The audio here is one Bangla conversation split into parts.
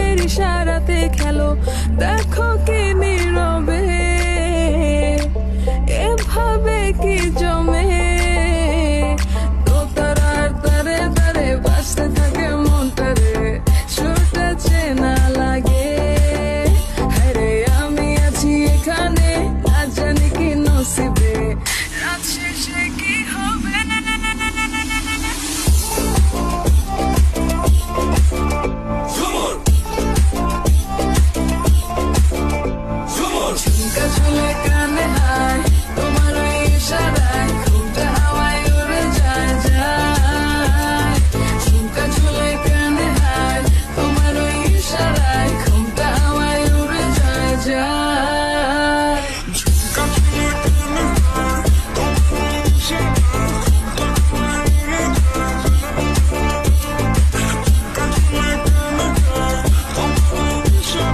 চোখের ইশারাতে খেলো, দেখো কি নীরবে এভাবে কি জমে। দোতারার তারে তারে বাজতে থাকে মনটারে, সুরটা চেনা লাগে। হ্যারে আমি আছি এখানে, না জানি কি নসিবে, রাত শেষে কি হবে। ঝুমকা ঝুলে কানে হায়, তোমার ওই ইশারায় ঘুমটা হাওয়ায় উড়ে যায় যায়। ঝুমকা ঝুলে কানে হায়, তোমার ওই ইশারায় ঘুমটা হাওয়ায় উড়ে যায় যায়। ঝুমকা ঝুলে কানে হায়, তোমার ওই ইশারায় ঘুমটা হাওয়ায় উড়ে যায় যায়। ঝুমকা ঝুলে কানে হায়, তোমার ওই ইশারায়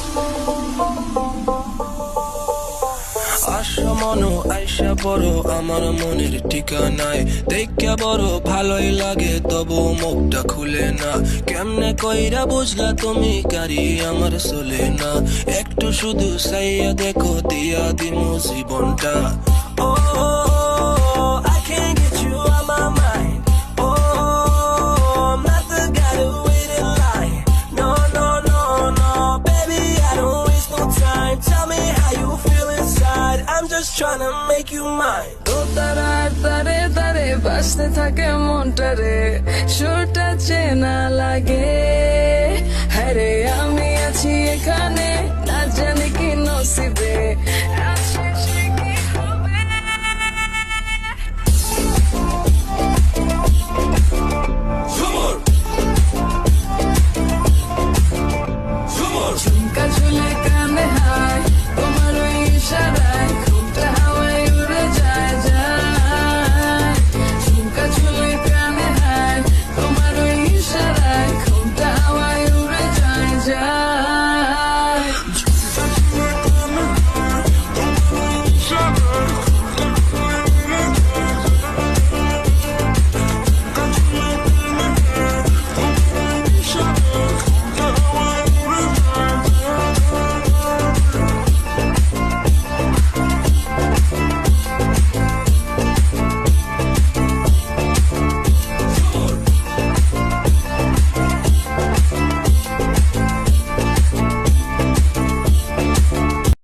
ঘুমটা হাওয়ায় উড়ে যায় যায়। আশা মনো আইসা বড় আমার মনের ঠিকানায়, দেখা বড় ভালোই লাগে তবু মুখটা খুলে না। কেমনে কইরা বুঝলা তুমি কারি আমার চলে না, একটু শুধু চাইয়া দেখো দিয়া দিমু জীবনটা। ও I can't get you out my mind. Oh, I'm not the guy to wait in line. No, no, no, no, baby, I don't waste no time. Tell me how you feel inside. I'm just trying to make you mine. দোতারার তারে তারে বাজতে থাকে মনটারে, সুরটা চেনা লাগে। হ্যারে আমি আছি এখানে, না জানি কি নসিবে,